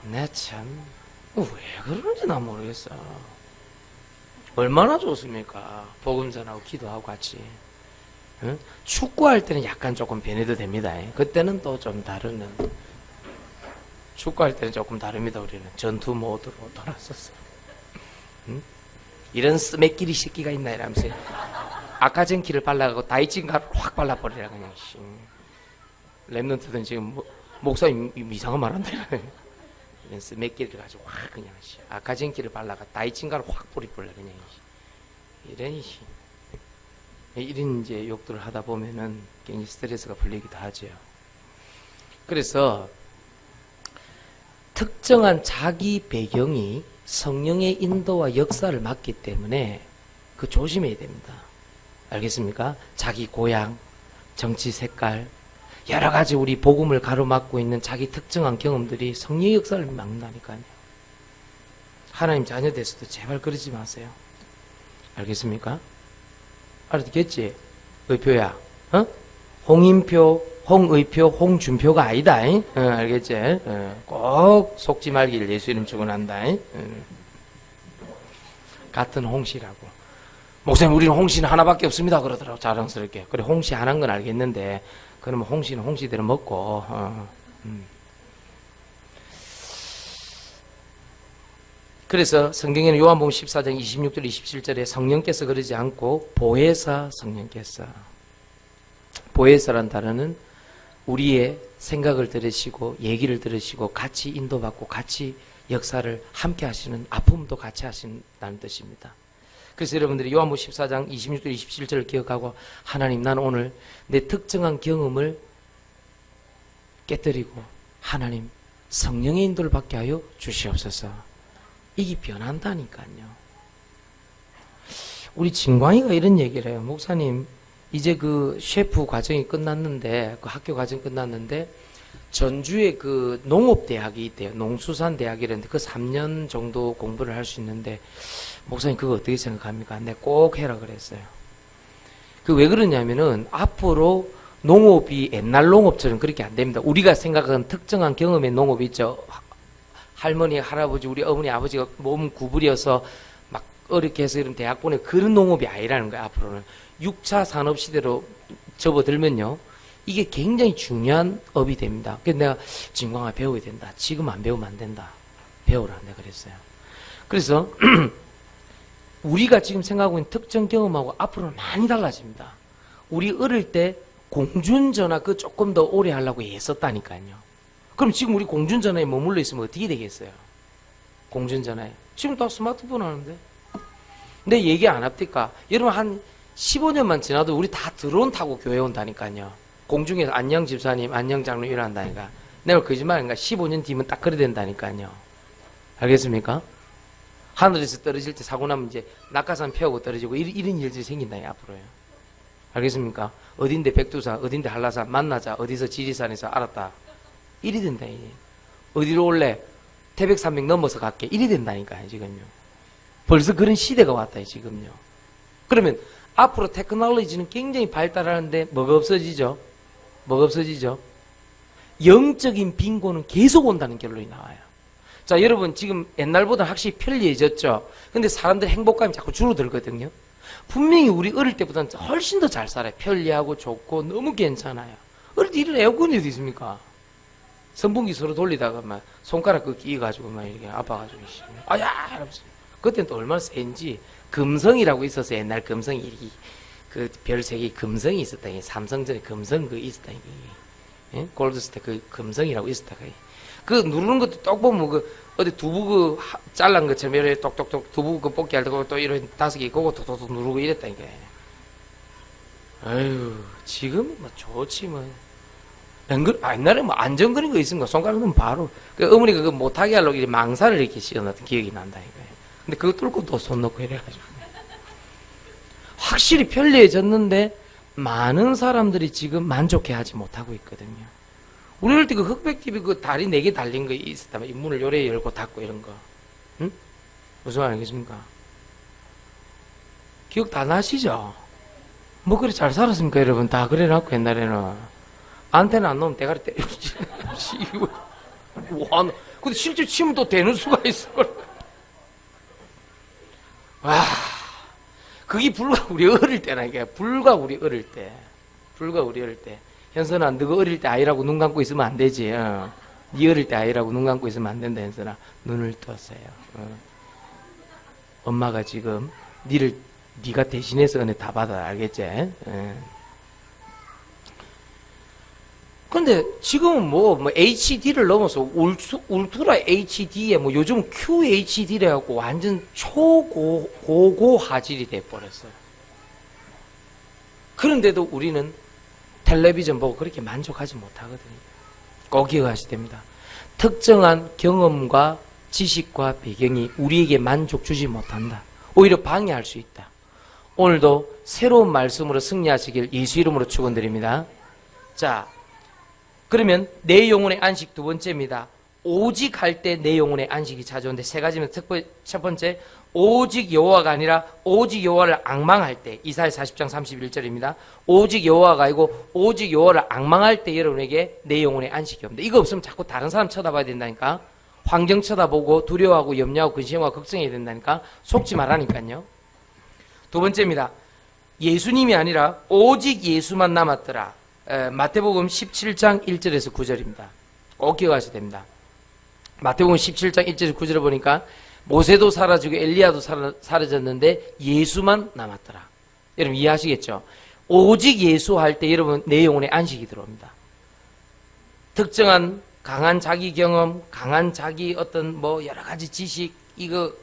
내 참 왜 그러는지 난 모르겠어. 얼마나 좋습니까? 복음 전하고 기도하고 같이. 응? 축구할 때는 약간 조금 변해도 됩니다. 그때는 또 좀 다른 축구할 때는 조금 다릅니다. 우리는 전투 모드로 돌아섰어요. 응? 이런 스매끼리 새끼가 있나 이러면서 아카젠키를 발라가고 다이친가를 확 발라버리라 그냥. 랩런트들은 지금 목사님 이상한 말 한다. 이런 스매끼리를 가지고 확 그냥 아카젠키를 발라가 다이친가를 확 뿌리버려 그냥. 이런 이제 욕들을 하다 보면은 굉장히 스트레스가 풀리기도 하죠. 그래서 특정한 자기 배경이 성령의 인도와 역사를 맡기 때문에 그 조심해야 됩니다. 알겠습니까? 자기 고향, 정치 색깔, 여러 가지 우리 복음을 가로막고 있는 자기 특정한 경험들이 성령의 역사를 막는다니까요. 하나님 자녀 돼서도 제발 그러지 마세요. 알겠습니까? 알았겠지? 의표야. 어? 홍인표, 홍의표, 홍준표가 아니다. 알겠지? 꼭 속지 말기를 예수 이름 축원한다. 같은 홍씨라고. 목사님 우리는 홍씨는 하나밖에 없습니다 그러더라고 자랑스럽게. 그래 홍씨 하나인 건 알겠는데 그러면 홍씨는 홍씨대로 먹고 그래서 성경에는 요한복음 14장 26절 27절에 성령께서 그러지 않고 보혜사 성령께서, 보혜사란 단어는 우리의 생각을 들으시고 얘기를 들으시고 같이 인도받고 같이 역사를 함께 하시는, 아픔도 같이 하신다는 뜻입니다. 그래서 여러분들이 요한복음 14장 26절 27절을 기억하고 하나님 나는 오늘 내 특정한 경험을 깨뜨리고 하나님 성령의 인도를 받게 하여 주시옵소서. 이게 변한다니까요. 우리 진광이가 이런 얘기를 해요. 목사님 이제 그 셰프 과정이 끝났는데 그 학교 과정이 끝났는데 전주에 그 농업대학이 있대요. 농수산대학이라는데 그 3년 정도 공부를 할 수 있는데 목사님 그거 어떻게 생각합니까? 네, 꼭 해라 그랬어요. 그 왜 그러냐면은 앞으로 농업이 옛날 농업처럼 그렇게 안 됩니다. 우리가 생각하는 특정한 경험의 농업이 있죠. 할머니, 할아버지, 우리 어머니, 아버지가 몸 구부려서 막 어렵게 해서 이런 대학 보내 그런 농업이 아니라는 거예요. 앞으로는 6차 산업 시대로 접어들면요. 이게 굉장히 중요한 업이 됩니다. 그래서 내가 진광아 배워야 된다. 지금 안 배우면 안 된다. 배우라 내가 그랬어요. 그래서 우리가 지금 생각하고 있는 특정 경험하고 앞으로는 많이 달라집니다. 우리 어릴 때 공중전화 그 조금 더 오래 하려고 애썼다니까요. 그럼 지금 우리 공중전화에 머물러 있으면 어떻게 되겠어요? 공중전화에. 지금 다 스마트폰 하는데. 내 얘기 안 합니까? 여러분 한 15년만 지나도 우리 다 드론 타고 교회 온다니까요. 공중에서 안녕 집사님, 안녕 장로 일한다니까. 내가 거짓말인가? 15년 뒤면 딱 그래 된다니까요. 알겠습니까? 하늘에서 떨어질 때 사고 나면 이제 낙하산 펴고 떨어지고 이런 일들이 생긴다, 앞으로요. 알겠습니까? 어딘데 백두산, 어딘데 한라산 만나자, 어디서 지리산에서 알았다. 이리 된다, 이제. 어디로 올래? 태백산맥 넘어서 갈게. 이리 된다니까요, 지금요. 벌써 그런 시대가 왔다, 지금요. 그러면 앞으로 테크놀로지는 굉장히 발달하는데 뭐가 없어지죠? 뭐가 없어지죠? 영적인 빈곤은 계속 온다는 결론이 나와요. 자, 여러분 지금 옛날보다 확실히 편리해졌죠? 근데 사람들 행복감이 자꾸 줄어들거든요. 분명히 우리 어릴 때보다는 훨씬 더 잘 살아요. 편리하고 좋고 너무 괜찮아요. 어릴 때 이런 에어컨이 어디 있습니까? 선풍기 서로 돌리다가 막 손가락 그 끼가지고 막 이렇게 아파가지고 아야! 이러면서. 그때는 또 얼마나 센지 금성이라고 있어서 옛날 금성이 이렇게 그 별색이 금성이 있었다. 삼성전에 금성 그 있었다. 예? 골드스타 그 금성이라고 있었다. 그 누르는 것도 똑 보면 그 어디 두부 그 잘란 것처럼 이렇게 똑똑똑 두부 그 뽑기 할 때 또 이런 5개 그거 톡톡톡 누르고 이랬다니까. 아유 지금 뭐 좋지 뭐. 옛날에 뭐 안전거리는 거 있습니까? 손가락 넣으면 바로 그 어머니가 그거 못하게 하려고 이렇게 망사를 이렇게 씌워놨던 기억이 난다니까. 근데 그거 뚫고 또 손 넣고 이래가지고 확실히 편리해졌는데 많은 사람들이 지금 만족해하지 못하고 있거든요. 우리 어릴 때 그 흑백 TV 그 다리 4개 달린 거 있었다면 문을 요래 열고 닫고 이런 거, 응? 무슨 말 알겠습니까? 기억 다 나시죠? 뭐 그래 잘 살았습니까, 여러분? 다 그래놨고 옛날에는 안테나 안 놓으면 대가리 때려주지. 와, 근데 실제 치면 또 되는 수가 있어. 와, 그게 불과 우리 어릴 때나 이게 불과 우리 어릴 때, 불과 우리 어릴 때. 현선아, 너가 어릴 때 아이라고 눈 감고 있으면 안 되지. 네 어릴 때 아이라고 눈 감고 있으면 안 된다, 현선아. 눈을 떴어요. 엄마가 지금 네가 대신해서 은혜 다 받아, 알겠지? 근데 지금은 뭐 HD를 넘어서 울트라 HD에 뭐 요즘 QHD래 갖고 완전 초고고 화질이 돼버렸어요. 그런데도 우리는 텔레비전 보고 그렇게 만족하지 못하거든요. 꼭 기억하셔야 됩니다. 특정한 경험과 지식과 배경이 우리에게 만족 주지 못한다. 오히려 방해할 수 있다. 오늘도 새로운 말씀으로 승리하시길 예수 이름으로 축원드립니다. 자, 그러면 내 영혼의 안식 두 번째입니다. 오직 할 때 내 영혼의 안식이 찾아오는데 세 가지면 첫 번째, 오직 여호와가 아니라 오직 여호와를 앙망할 때, 이사야 40장 31절입니다. 오직 여호와가 아니고 오직 여호와를 앙망할 때 여러분에게 내 영혼의 안식이 옵니다. 이거 없으면 자꾸 다른 사람 쳐다봐야 된다니까. 환경 쳐다보고 두려워하고 염려하고 근심하고 걱정해야 된다니까. 속지 말라니까요. 두 번째입니다. 예수님이 아니라 오직 예수만 남았더라. 마태복음 17장 1절에서 9절입니다. 꼭 기억하셔야 됩니다. 마태복음 17장 1절에서 9절을 보니까 모세도 사라지고 엘리야도 사라졌는데 예수만 남았더라. 여러분 이해하시겠죠? 오직 예수 할 때 여러분 내 영혼에 안식이 들어옵니다. 특정한 강한 자기 경험, 강한 자기 어떤 뭐 여러 가지 지식 이거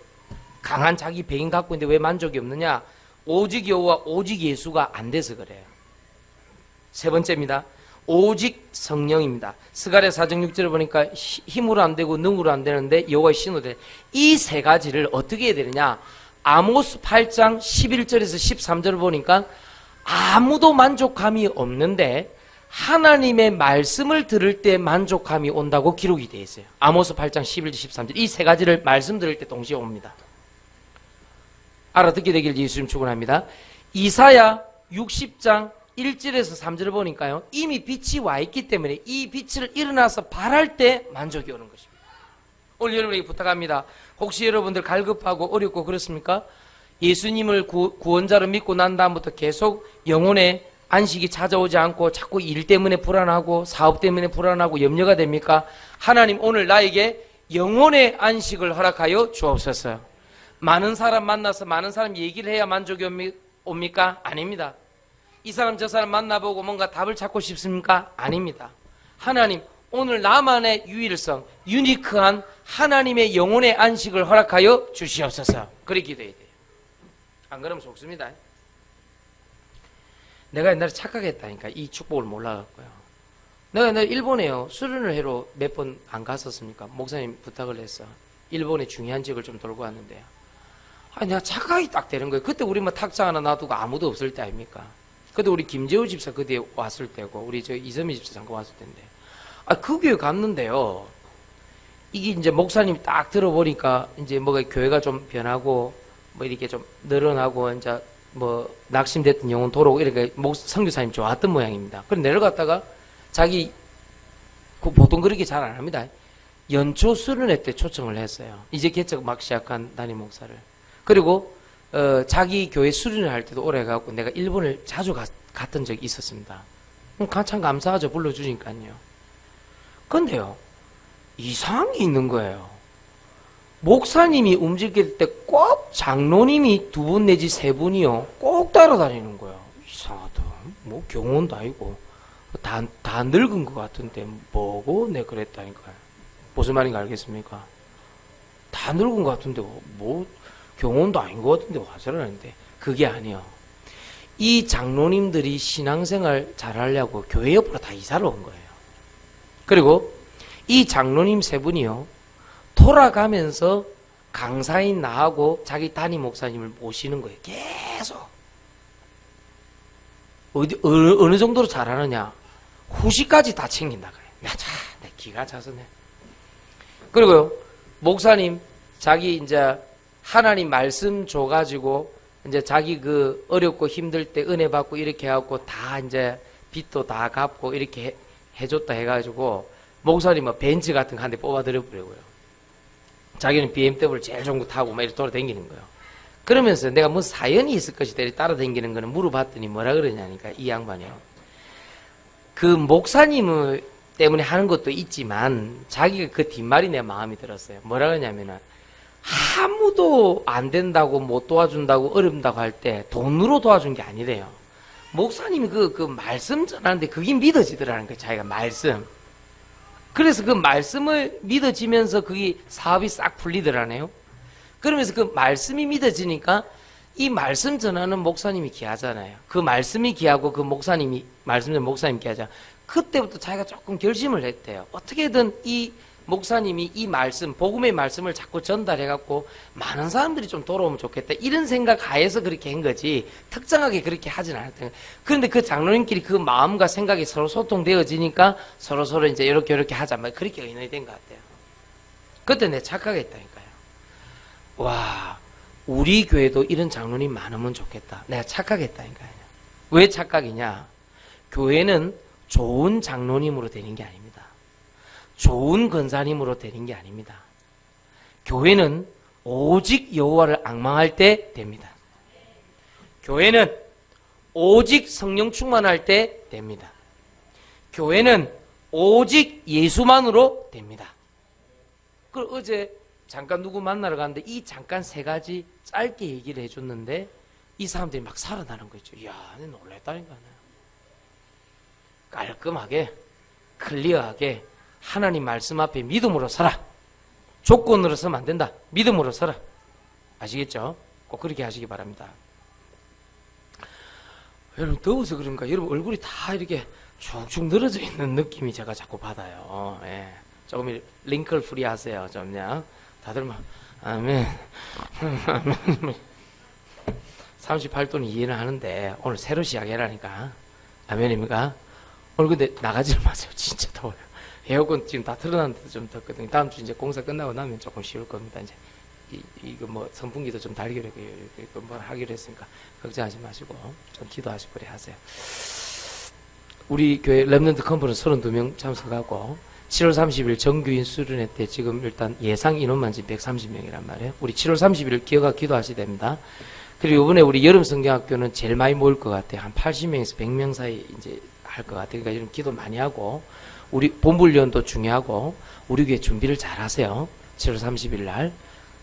강한 자기 배인 갖고 있는데 왜 만족이 없느냐? 오직 여호와 오직 예수가 안 돼서 그래요. 세 번째입니다. 오직 성령입니다. 스가랴 4장 6절을 보니까 힘으로 안 되고 능으로 안 되는데 여호와의 신으로 돼. 이 세 가지를 어떻게 해야 되느냐? 아모스 8장 11절에서 13절을 보니까 아무도 만족감이 없는데 하나님의 말씀을 들을 때 만족감이 온다고 기록이 되어 있어요. 아모스 8장 11절 13절 이 세 가지를 말씀 들을 때 동시에 옵니다. 알아듣게 되길 예수님 축원합니다. 이사야 60장 1절에서 3절을 보니까요, 이미 빛이 와 있기 때문에 이 빛을 일어나서 발할 때 만족이 오는 것입니다. 오늘 여러분에게 부탁합니다. 혹시 여러분들 갈급하고 어렵고 그렇습니까? 예수님을 구원자로 믿고 난 다음부터 계속 영혼의 안식이 찾아오지 않고 자꾸 일 때문에 불안하고 사업 때문에 불안하고 염려가 됩니까? 하나님 오늘 나에게 영혼의 안식을 허락하여 주옵소서. 많은 사람 만나서 많은 사람 얘기를 해야 만족이 옵니까? 아닙니다. 이 사람 저 사람 만나보고 뭔가 답을 찾고 싶습니까? 아닙니다. 하나님 오늘 나만의 유일성, 유니크한 하나님의 영혼의 안식을 허락하여 주시옵소서. 그렇게 기도해야 돼요. 안 그러면 속습니다. 내가 옛날에 착각했다니까. 이 축복을 몰라갖고요. 내가 옛날에 일본에요, 수련을 해로 몇 번 안 갔었습니까? 목사님 부탁을 했어. 일본의 중요한 지역을 좀 돌고 왔는데요. 내가 착각이 딱 되는 거예요. 그때 우리 뭐 탁자 하나 놔두고 아무도 없을 때 아닙니까? 그때 우리 김재우 집사 그때 왔을 때고, 우리 저 이선미 집사 잠깐 왔을 때인데, 그 교회 갔는데요, 이게 이제 목사님이 딱 들어보니까 이제 뭐가 교회가 좀 변하고 뭐 이렇게 좀 늘어나고 이제 뭐 낙심됐던 영혼 돌아오고 이렇게 선교사님 좋았던 모양입니다. 그럼 내려갔다가 자기 보통 그렇게 잘 안 합니다. 연초 수련회 때 초청을 했어요. 이제 개척 막 시작한 담임 목사를. 그리고 자기 교회 수련회 할 때도 오래 가고 내가 일본을 자주 갔던 적이 있었습니다. 참 감사하죠. 불러주니까요. 근데요, 이상한 게 있는 거예요. 목사님이 움직일 때 꼭 장로님이 2분 내지 3분이요 꼭 따라다니는 거예요. 이상하다. 뭐 경호원도 아니고 다 늙은 것 같은데 뭐고 내 그랬다니까요. 무슨 말인가 알겠습니까? 다 늙은 것 같은데 뭐 경호원도 아닌 것 같은데 와서라는데 그게 아니요. 이 장로님들이 신앙생활 잘하려고 교회 옆으로 다 이사를 온 거예요. 그리고 이 장로님 3분이요 돌아가면서 강사인 나하고 자기 담임 목사님을 모시는 거예요. 계속. 어느 정도로 잘하느냐? 후식까지 다 챙긴다 그래. 야, 내 기가 차서네. 그리고요, 목사님 자기 이제 하나님 말씀 줘가지고 이제 자기 그 어렵고 힘들 때 은혜 받고 이렇게 해갖고 다 이제 빚도 다 갚고 이렇게 해줬다 해가지고 목사님은 벤츠 같은 거 한 대 뽑아드려버리고요. 자기는 BMW 제일 좋은 거 타고 막 이렇게 돌아다니는 거예요. 그러면서 내가 뭐 사연이 있을 것이다 따라다니는 거는 물어봤더니 뭐라 그러냐니까 이 양반이요. 그 목사님 때문에 하는 것도 있지만 자기가 그 뒷말이 내 마음이 들었어요. 뭐라 그러냐면은 아무도 안 된다고 못 도와준다고 어렵다고 할 때 돈으로 도와준 게 아니래요. 목사님이 그 말씀 전하는데 그게 믿어지더라는 거예요. 자기가 말씀. 그래서 그 말씀을 믿어지면서 그게 사업이 싹 풀리더라네요. 그러면서 그 말씀이 믿어지니까 이 말씀 전하는 목사님이 귀하잖아요. 그 말씀이 귀하고 그 목사님이 말씀 전하는 목사님이 귀하잖아요. 그때부터 자기가 조금 결심을 했대요. 어떻게든 이 목사님이 이 말씀, 복음의 말씀을 자꾸 전달해갖고 많은 사람들이 좀 돌아오면 좋겠다. 이런 생각 하에서 그렇게 한 거지 특정하게 그렇게 하진 않았던 거예요. 그런데 그 장로님끼리 그 마음과 생각이 서로 소통되어지니까 서로 이제 이렇게 하자. 막 그렇게 의논이 된 것 같아요. 그때 내가 착각했다니까요. 와, 우리 교회도 이런 장로님 많으면 좋겠다. 내가 착각했다니까요. 왜 착각이냐? 교회는 좋은 장로님으로 되는 게 아닙니다. 좋은 권사님으로 되는 게 아닙니다. 교회는 오직 여호와를 앙망할 때 됩니다. 교회는 오직 성령 충만할 때 됩니다. 교회는 오직 예수만으로 됩니다. 그리고 어제 잠깐 누구 만나러 갔는데 이 잠깐 3가지 짧게 얘기를 해줬는데 이 사람들이 막 살아나는 거 있죠. 이야, 놀랬다니까. 깔끔하게 클리어하게 하나님 말씀 앞에 믿음으로 서라. 조건으로 서면 안 된다. 믿음으로 서라. 아시겠죠? 꼭 그렇게 하시기 바랍니다. 여러분 더워서 그런가 여러분 얼굴이 다 이렇게 축축 늘어져 있는 느낌이 제가 자꾸 받아요. 예. 조금 링클 프리 하세요. 좀요. 다들 막 아멘 38도는 이해는 하는데 오늘 새로 시작해라니까. 아멘입니까? 오늘 근데 나가지를 마세요. 진짜 더워요. 에어컨 지금 다 틀어놨는데도 좀 덥거든요. 다음 주 이제 공사 끝나고 나면 조금 쉬울 겁니다. 이제 이거 뭐 선풍기도 좀 달기로 이거 뭐 하기로 했으니까 걱정하지 마시고 좀 기도하시고 그래 하세요. 우리 교회 렘넌트 컨퍼런스 32명 참석하고 7월 30일 정규인 수련회 때 지금 일단 예상 인원만 지금 130명이란 말이에요. 우리 7월 30일 기어가 기도하셔야 됩니다. 그리고 이번에 우리 여름 성경학교는 제일 많이 모일 것 같아요. 한 80명에서 100명 사이 이제 할 것 같아요. 그러니까 이런 기도 많이 하고 우리 본불련도 중요하고 우리 교회 준비를 잘 하세요. 7월 30일 날.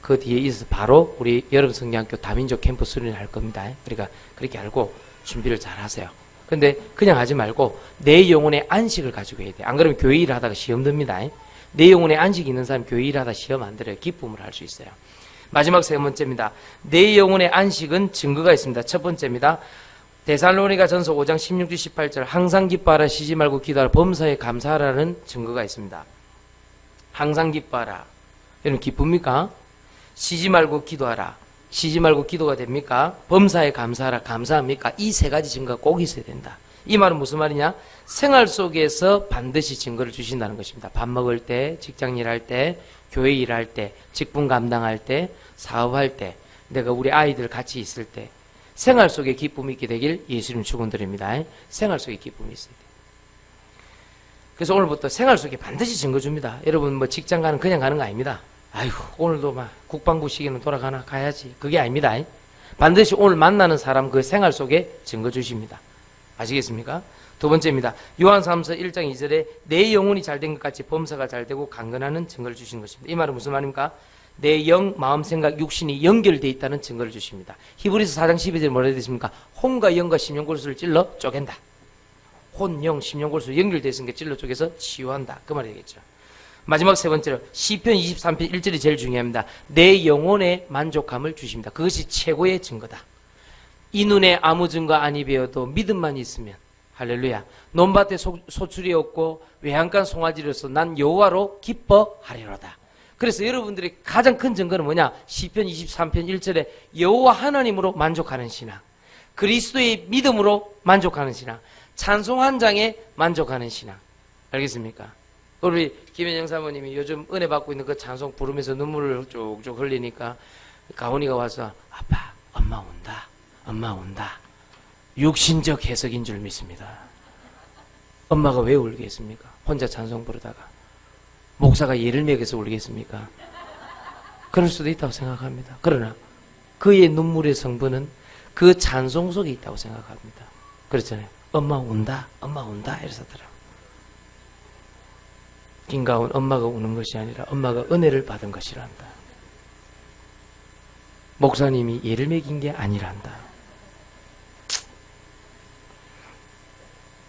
그 뒤에 있어서 바로 우리 여름 성경학교 다민족 캠프 수련을 할 겁니다. 그러니까 그렇게 알고 준비를 잘 하세요. 근데 그냥 하지 말고 내 영혼의 안식을 가지고 해야 돼. 안 그러면 교회 일 하다가 시험 듭니다. 내 영혼의 안식이 있는 사람 교회 일 하다 시험 안 들어요. 기쁨을 할 수 있어요. 마지막 세 번째입니다. 내 영혼의 안식은 증거가 있습니다. 첫 번째입니다. 데살로니가 전서 5장 16절 18절 항상 기뻐하라 쉬지 말고 기도하라 범사에 감사하라는 증거가 있습니다. 항상 기뻐하라. 여러분 기쁩니까? 쉬지 말고 기도하라. 쉬지 말고 기도가 됩니까? 범사에 감사하라. 감사합니까? 이 세 가지 증거가 꼭 있어야 된다. 이 말은 무슨 말이냐? 생활 속에서 반드시 증거를 주신다는 것입니다. 밥 먹을 때, 직장 일할 때, 교회 일할 때, 직분 감당할 때, 사업할 때, 내가 우리 아이들 같이 있을 때 생활 속에 기쁨이 있게 되길 예수님 축원드립니다. 생활 속에 기쁨이 있어야 돼. 그래서 오늘부터 생활 속에 반드시 증거 줍니다. 여러분 뭐 직장 가는 그냥 가는 거 아닙니다. 아이고 오늘도 막 국방부 시기는 돌아가나 가야지. 그게 아닙니다. 반드시 오늘 만나는 사람 그 생활 속에 증거 주십니다. 아시겠습니까? 두 번째입니다. 요한사무서 1장 2절에 내 영혼이 잘된 것 같이 범사가 잘되고 강건하는 증거를 주신 것입니다. 이 말은 무슨 말입니까? 내 영, 마음, 생각, 육신이 연결되어 있다는 증거를 주십니다. 히브리서 4장 12절에 뭐라 되어 있습니까? 혼과 영과 심령골수를 찔러 쪼갠다. 혼, 영, 심령골수 연결되어 있으니까 찔러 쪼개서 치유한다. 그 말이겠죠. 마지막 세 번째로 시편 23편 1절이 제일 중요합니다. 내 영혼의 만족함을 주십니다. 그것이 최고의 증거다. 이 눈에 아무 증거 아니 배어도 믿음만 있으면 할렐루야. 논밭에 소출이 없고 외양간 송아지로서 난 여호와로 기뻐하리로다. 그래서 여러분들이 가장 큰 증거는 뭐냐? 시편 23편 1절에 여호와 하나님으로 만족하는 신앙, 그리스도의 믿음으로 만족하는 신앙, 찬송 한 장에 만족하는 신앙. 알겠습니까? 우리 김현영 사모님이 요즘 은혜 받고 있는 그 찬송 부르면서 눈물을 쭉쭉 흘리니까 가온이가 와서 아빠, 엄마 온다. 엄마 온다. 육신적 해석인 줄 믿습니다. 엄마가 왜 울겠습니까? 혼자 찬송 부르다가 목사가 예를 먹여서 울겠습니까? 그럴 수도 있다고 생각합니다. 그러나 그의 눈물의 성분은 그 찬송 속에 있다고 생각합니다. 그렇잖아요. 엄마 온다. 엄마 온다. 이러더라고요. 김가온 엄마가 우는 것이 아니라 엄마가 은혜를 받은 것이란다. 목사님이 예를 먹인 게 아니란다.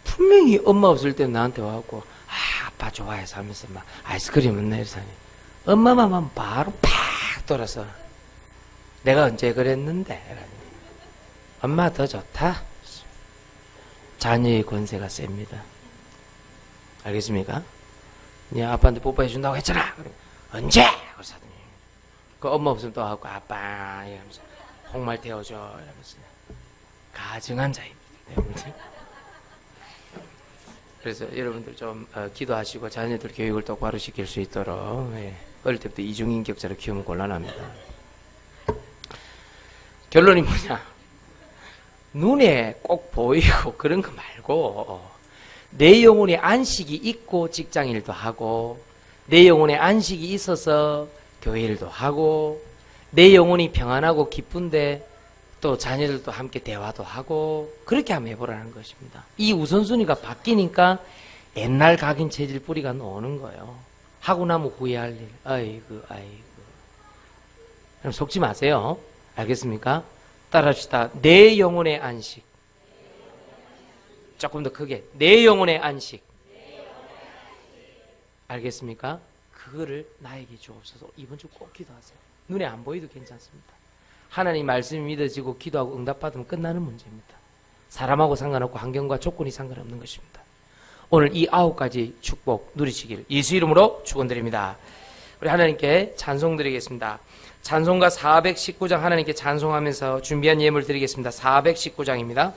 분명히 엄마 없을 때 나한테 와갖고 아빠 좋아해서 하면서 막 아이스크림은 내리사니 엄마만 바로 팍 돌아서 내가 언제 그랬는데 이러니. 엄마 더 좋다. 자녀의 권세가 셉니다. 알겠습니까? 네 아빠한테 뽀뽀해준다고 했잖아. 언제? 그래서 그 엄마 없으면 또 하고 아빠 이러면서 홍말 태워줘 이러면서 가증한 자입니다. 그래서 여러분들 좀 기도하시고 자녀들 교육을 똑바로 시킬 수 있도록 어릴 때부터 이중인격자로 키우면 곤란합니다. 결론이 뭐냐? 눈에 꼭 보이고 그런 거 말고 내 영혼의 안식이 있고 직장일도 하고 내 영혼의 안식이 있어서 교회일도 하고 내 영혼이 평안하고 기쁜데 또 자녀들도 함께 대화도 하고 그렇게 한번 해보라는 것입니다. 이 우선순위가 바뀌니까 옛날 각인 체질 뿌리가 나오는 거예요. 하고 나면 후회할 일. 아이고. 그럼 속지 마세요. 알겠습니까? 따라합시다. 내 영혼의 안식. 조금 더 크게. 내 영혼의 안식. 알겠습니까? 그거를 나에게 주옵소서. 이번 주 꼭 기도하세요. 눈에 안 보이도 괜찮습니다. 하나님 말씀이 믿어지고 기도하고 응답받으면 끝나는 문제입니다. 사람하고 상관없고 환경과 조건이 상관없는 것입니다. 오늘 이 9가지 축복 누리시길 예수 이름으로 축원드립니다. 우리 하나님께 찬송 드리겠습니다. 찬송가 419장 하나님께 찬송하면서 준비한 예물 드리겠습니다. 419장입니다.